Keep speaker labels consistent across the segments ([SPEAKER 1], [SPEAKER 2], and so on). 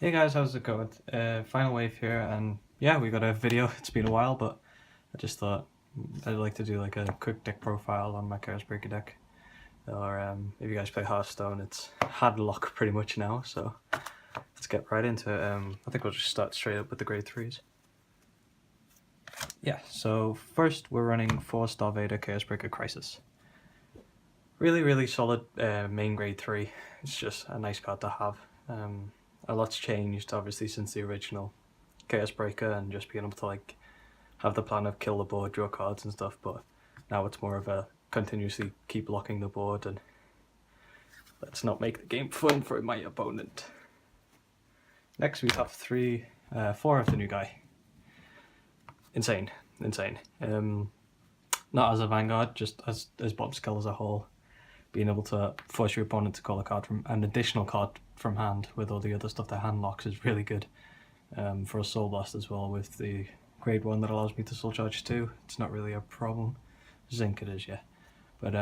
[SPEAKER 1] Hey guys, how's it going? Final wave here, and yeah, we got a video. It's been a while, but I just thought I'd like to do like a quick deck profile on my Chaos Breaker deck. Or if you guys play Hearthstone, it's hard luck pretty much now, so let's get right into it. I think we'll just start straight up with the grade 3s. Yeah, so first we're running 4 Star Vader Chaos Breaker Crisis. Really solid main grade 3. It's just a nice card to have. A lot's changed obviously since the original Chaos Breaker and just being able to like have the plan of kill the board, draw cards and stuff, but now it's more of a continuously keep blocking the board and let's not make the game fun for my opponent. Next we have 4 of the new guy. Insane. Not as a Vanguard, just as bottom skill as a whole. Being able to force your opponent to call a card from an additional card from hand with all the other stuff that hand locks is really good. For a Soul Blast as well with the grade 1 that allows me to Soul Charge 2. It's not really a problem. Zinc it is, yeah. But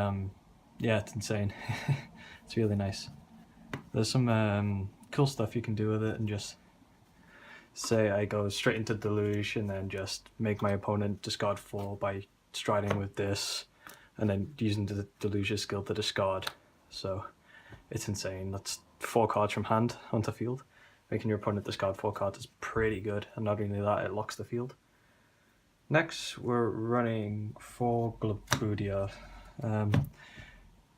[SPEAKER 1] yeah, it's insane. It's really nice. There's some cool stuff you can do with it, and just say I go straight into Deluge and then just make my opponent discard 4 by striding with this, and then using the Deluge's skill to discard. So it's insane. That's 4 cards from hand onto field. Making your opponent discard 4 cards is pretty good, and not only that, it locks the field. Next, we're running 4 Glabudia.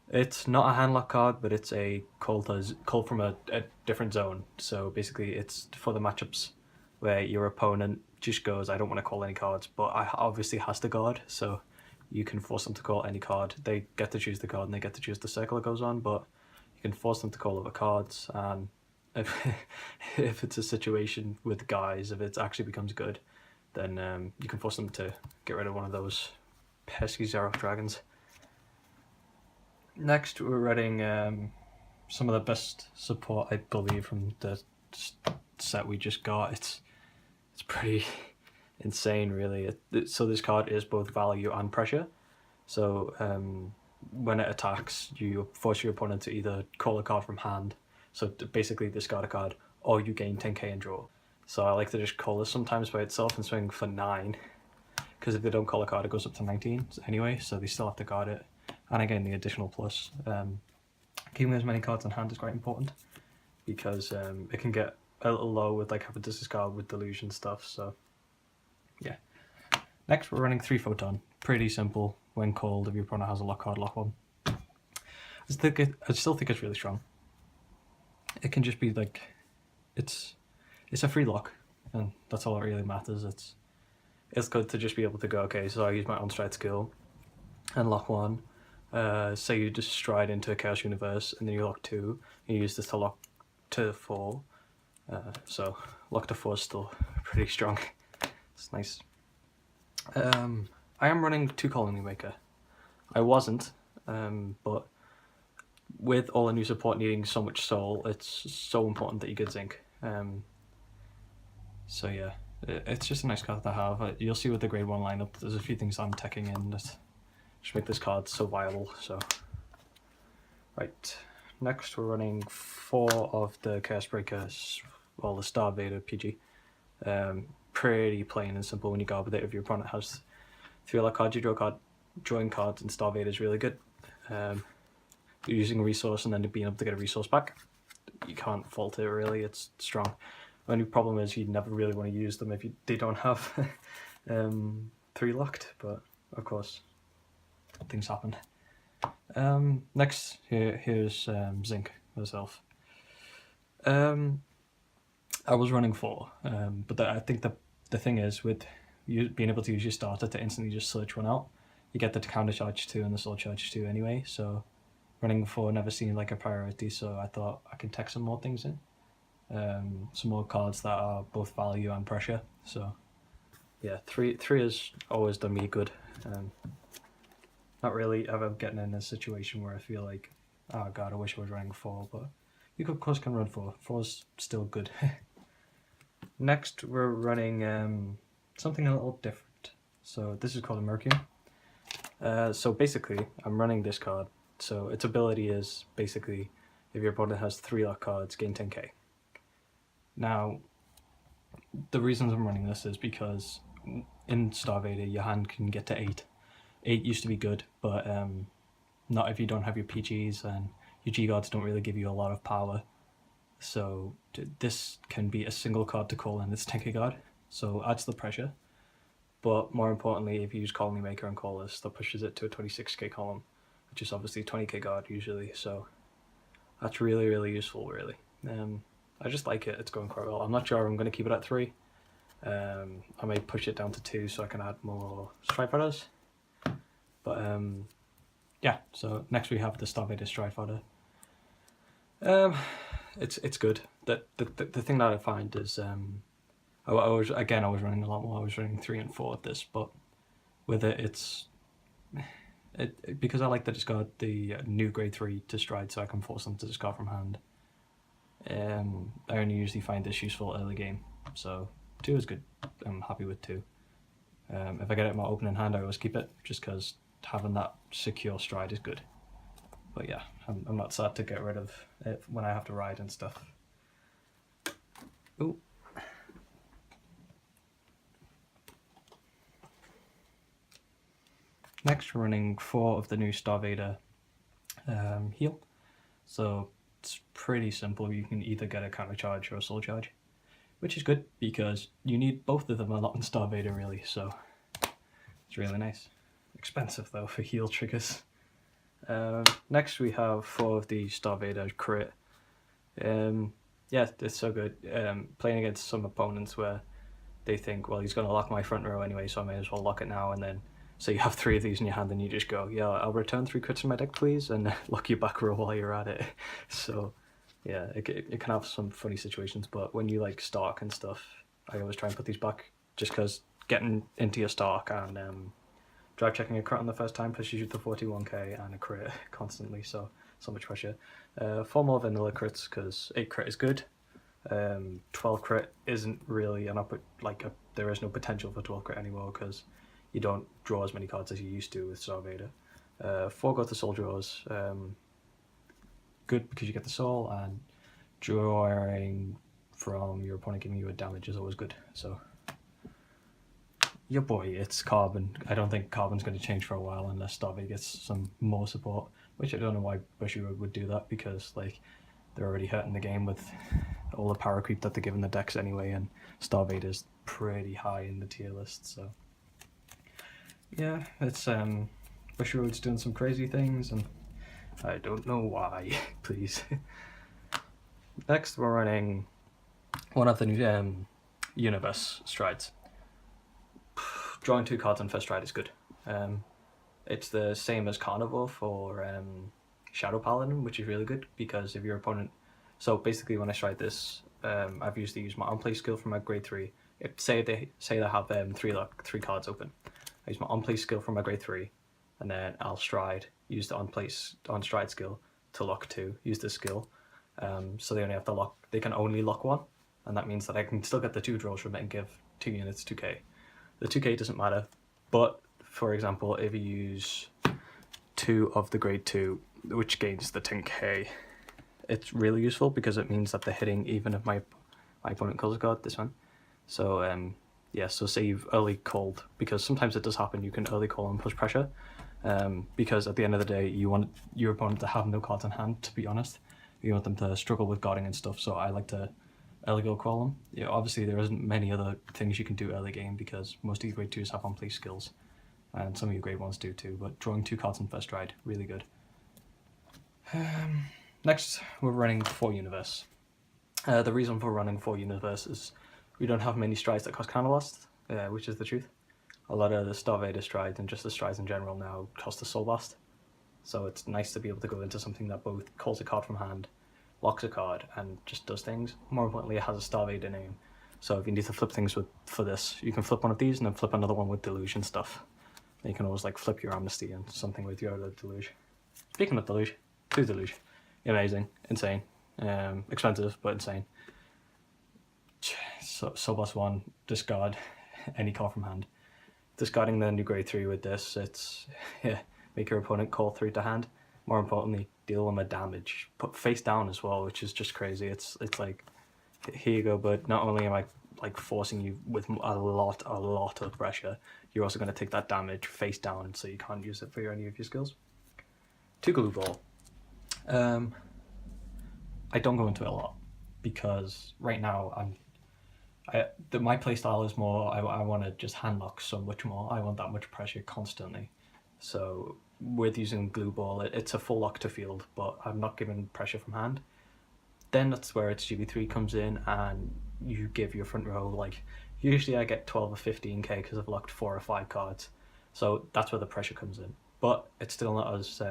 [SPEAKER 1] It's not a hand lock card, but it's a call from a different zone. So basically, it's for the matchups where your opponent just goes, I don't want to call any cards, but I obviously has to guard, so you can force them to call any card. They get to choose the card and they get to choose the circle it goes on, but you can force them to call other cards. And if it's a situation with guys, if it actually becomes good, then you can force them to get rid of one of those pesky Xerath dragons. Next, we're running some of the best support, I believe, from the set we just got. It's pretty insane, really. So this card is both value and pressure. So when it attacks, you force your opponent to either call a card from hand, so to basically discard a card, or you gain 10k and draw. So I like to just call this sometimes by itself and swing for 9, because if they don't call a card, it goes up to 19 anyway, so they still have to guard it. And again, the additional plus. Keeping as many cards on hand is quite important, because it can get a little low with like having to discard with Deluge and stuff, so yeah. Next, we're running 3 Photon. Pretty simple. When called, if your opponent has a lock card, lock 1. I still think it's really strong. It can just be like, it's a free lock, and that's all that really matters. It's good to just be able to go, okay, so I use my on-stride skill and lock 1. Say you just stride into a Chaos Universe and then you lock 2. You use this to lock to 4. So lock to 4 is still pretty strong. It's nice. I am running 2 Colony Maker. I wasn't, but with all the new support needing so much soul, it's so important that you get Zinc. So yeah, it's just a nice card to have. You'll see with the grade 1 lineup, there's a few things I'm teching in that just make this card so viable. So right, next we're running 4 of the Chaos Breakers, well, the Star Vader PG. Pretty plain and simple when you guard with it. If your opponent has 3 other cards, you draw a card. Drawing cards in Star Vader is really good. You're using a resource and then being able to get a resource back, you can't fault it really. It's strong. Only problem is you never really want to use them if they don't have 3 locked, but of course things happen. Next, here's Zinc herself. I was running 4, but I think the thing is, with you being able to use your starter to instantly just search one out, you get the counter charge 2 and the soul charge 2 anyway, so running 4 never seemed like a priority, so I thought I can tech some more things in. Some more cards that are both value and pressure, so yeah, 3 has always done me good. Not really ever getting in a situation where I feel like, oh god, I wish I was running 4, but you of course can run 4. 4 is still good. Next, we're running something a little different. So this is called a Mercury. So basically, I'm running this card. So its ability is basically, if your opponent has 3 lock cards, gain 10k. Now, the reasons I'm running this is because in Star Vader, your hand can get to 8. 8 used to be good, but not if you don't have your PGs, and your G-Guards don't really give you a lot of power. So this can be a single card to call in its 10k guard, so adds the pressure. But more importantly, if you use Colony Maker and call this, that pushes it to a 26k column, which is obviously 20k guard usually, so that's really, really useful, really. I just like it, it's going quite well. I'm not sure I'm going to keep it at 3. I may push it down to 2 so I can add more Strike Fighters. But yeah, so next we have the Star Vader Strike Fighter. It's good. The thing that I find is I was running a lot more. I was running 3 and 4 of this, but with it, because I like to discard the new grade 3 to stride, so I can force them to discard from hand. I only usually find this useful early game, so 2 is good. I'm happy with 2. If I get it in my opening hand, I always keep it, just because having that secure stride is good. But yeah, I'm not sad to get rid of it when I have to ride and stuff. Ooh. Next, we're running 4 of the new Star Vader heal. So it's pretty simple. You can either get a counter charge or a soul charge, which is good because you need both of them a lot in Star Vader, really. So it's really nice. Expensive though for heal triggers. Next, we have 4 of the Star Vader crit. Yeah, it's so good. Playing against some opponents where they think, well, he's going to lock my front row anyway, so I may as well lock it now, and then so you have 3 of these in your hand and you just go, yeah, I'll return 3 crits in my deck, please, and lock your back row while you're at it. So yeah, it can have some funny situations, but when you like Stark and stuff, I always try and put these back, just because getting into your Stark and drive checking a crit on the first time pushes you to 41k and a crit constantly, so much pressure. 4 more vanilla crits, because 8 crit is good. 12 crit isn't really there is no potential for 12 crit anymore, because you don't draw as many cards as you used to with Star Vader. 4 go to soul draws, good because you get the soul, and drawing from your opponent giving you a damage is always good. So your boy, it's Carbon. I don't think Carbon's going to change for a while unless Star Vader gets some more support, which I don't know why Bushiroad would do that, because like they're already hurting the game with all the power creep that they're giving the decks anyway, and Star Vader's pretty high in the tier list, so yeah, it's Bushiroad's doing some crazy things and I don't know why. Please. Next, we're running one of the new universe strides. Drawing 2 cards on first stride is good. It's the same as Carnivore for Shadow Paladin, which is really good, because if your opponent... So basically when I stride this, I've usually used my on-play skill from my grade 3. Say they have 3 cards open. I use my on-play skill from my grade 3, and then I'll stride, use the on-stride skill to lock 2, use this skill. So they can only lock 1, and that means that I can still get the 2 draws from it and give 2 units 2k. The 2k doesn't matter, but for example, if you use 2 of the grade 2, which gains the 10k, it's really useful because it means that they're hitting even if my opponent calls a card, this one. So yeah, so say you've early called, because sometimes it does happen, you can early call and push pressure, because at the end of the day you want your opponent to have no cards in hand, to be honest. You want them to struggle with guarding and stuff, so I like to early go call them. Yeah, obviously there isn't many other things you can do early game, because most of your grade 2s have on-play skills, and some of your grade 1s do too, but drawing 2 cards in first stride, really good. Next, we're running 4 universe. The reason for running 4 universe is we don't have many strides that cost counterblast, which is the truth. A lot of the Star Vader strides and just the strides in general now cost a soul blast. So it's nice to be able to go into something that both calls a card from hand, locks a card, and just does things. More importantly, it has a Star Vader name. So if you need to flip things for this, you can flip one of these and then flip another one with Deluge stuff. And you can always like flip your Amnesty and something with your other Deluge. Speaking of Deluge, 2 Deluge. Amazing, insane, expensive, but insane. So Soul Blast 1, discard any card from hand. Discarding the new grade 3 with this, it's make your opponent call 3 to hand. More importantly, deal them a damage. Put face down as well, which is just crazy. It's like here you go, bud. Not only am I like forcing you with a lot of pressure, you're also going to take that damage face down, so you can't use it for any of your skills. 2 glue ball. I don't go into it a lot because right now my playstyle is more I want to just hand lock so much more. I want that much pressure constantly. So with using glue ball, it's a full lock to field, but I'm not giving pressure from hand. Then that's where its GB3 comes in, and you give your front row, like, usually I get 12 or 15k because I've locked 4 or 5 cards. So that's where the pressure comes in. But it's still not as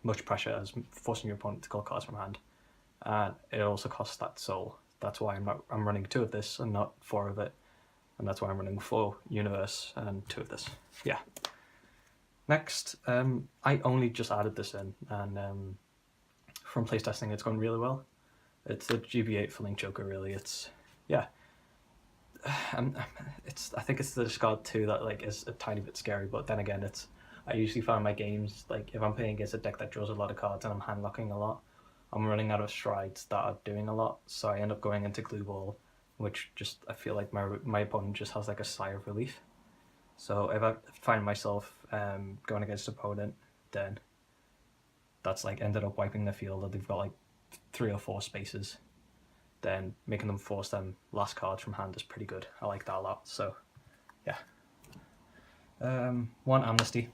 [SPEAKER 1] much pressure as forcing your opponent to call cards from hand. And it also costs that soul. That's why I'm running 2 of this and not 4 of it. And that's why I'm running 4 universe and 2 of this. Yeah. Next, I only just added this in, and from playtesting it's gone really well. It's a GB8 for Link Joker, really. It's, yeah. I think it's the discard 2 that like is a tiny bit scary, but then again, I usually find my games, like if I'm playing against a deck that draws a lot of cards and I'm hand locking a lot, I'm running out of strides that are doing a lot, so I end up going into glue ball, which just, I feel like my opponent just has like a sigh of relief. So if I find myself going against an opponent, then that's like ended up wiping the field, or they've got like 3 or 4 spaces, then making them force them last cards from hand is pretty good. I like that a lot. So yeah. 1 Amnesty.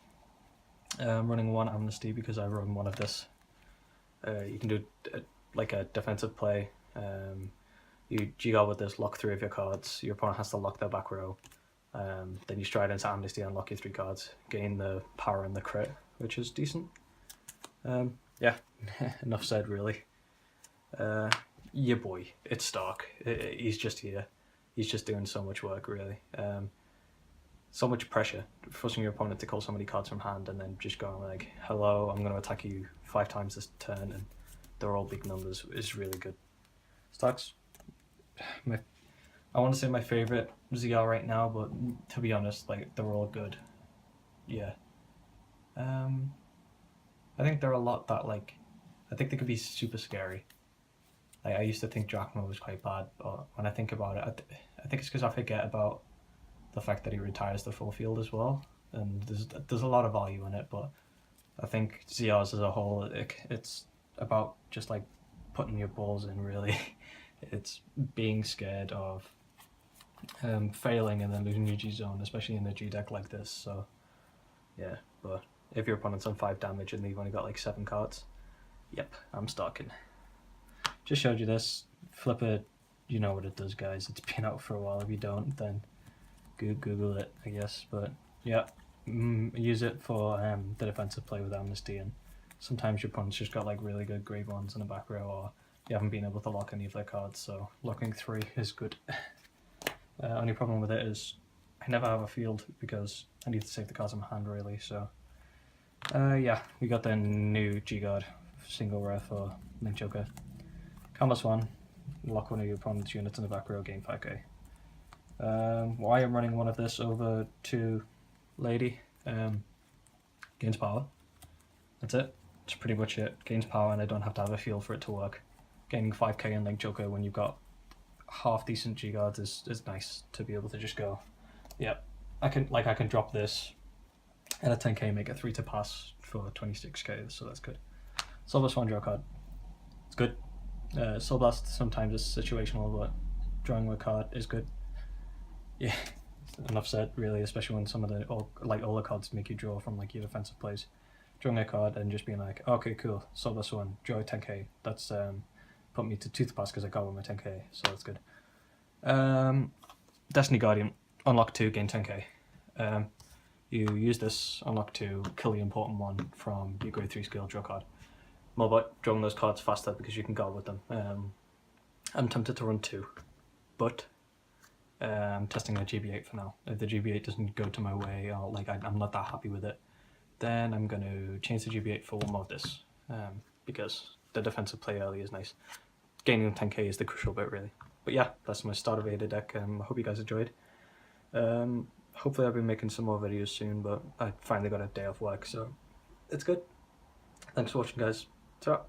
[SPEAKER 1] I'm running 1 Amnesty because I run 1 of this. You can do like a defensive play. You G-Guard with this, lock 3 of your cards. Your opponent has to lock their back row. Then you stride into Amnesty and lock your 3 cards. Gain the power and the crit, which is decent. Yeah, enough said, really. Your boy, it's Stark. He's just here. He's just doing so much work, really. So much pressure, forcing your opponent to call so many cards from hand and then just going like, hello, I'm going to attack you 5 times this turn, and they're all big numbers, is really good. Starks, I want to say my favorite ZR right now, but to be honest, like, they're all good. Yeah. I think there are a lot that, like, I think they could be super scary. Like, I used to think Drachma was quite bad, but when I think about it, I think it's because I forget about the fact that he retires the full field as well, and there's a lot of value in it, but I think ZRs as a whole, it's about just like putting your balls in, really. It's being scared of failing and then losing your G zone, especially in a G deck like this. So yeah, but if your opponent's on 5 damage and they've only got like 7 cards, yep, I'm stalking. Just showed you this. Flip it, you know what it does, guys. It's been out for a while. If you don't, then Google it, I guess. But yeah, use it for the defensive play with Amnesty, and sometimes your opponent's just got like really good grave ones in the back row, or you haven't been able to lock any of their cards, so locking 3 is good. Only problem with it is I never have a field because I need to save the cards in my hand, really. So yeah, we got the new G-Guard single rare for Link Joker. Canvas 1, lock 1 of your opponent's units in the back row, gain 5k. Why I'm running 1 of this over to Lady, gains power. That's it. That's pretty much it. Gains power, and I don't have to have a field for it to work. Gaining 5k in Link Joker when you've got half decent G guards is nice to be able to just go, yep, I can drop this and a 10k make it 3 to pass for 26k, so that's good. Soul Swan draw card. It's good. Soul Blast sometimes is situational, but drawing a card is good. Yeah, enough said, really, especially when some of the all the cards make you draw from like your defensive plays. Drawing a card and just being like, okay, cool, Soul Blast 1, draw a 10k. That's put me to 2 to pass because I got with my 10k, so that's good. Destiny Guardian, unlock 2, gain 10k. You use this, unlock 2, kill the important one from your grade 3 skill, draw card. More about drawing those cards faster because you can guard with them. I'm tempted to run 2, but I'm testing a GB8 for now. If the GB8 doesn't go to my way, or like I'm not that happy with it, then I'm going to change the GB8 for 1 more of this, because the defensive play early is nice. Gaining 10k is the crucial bit, really. But yeah, that's my Starter Vader deck. I hope you guys enjoyed. Hopefully I'll be making some more videos soon, but I finally got a day off work, so it's good. Thanks for watching, guys. Ta-ra.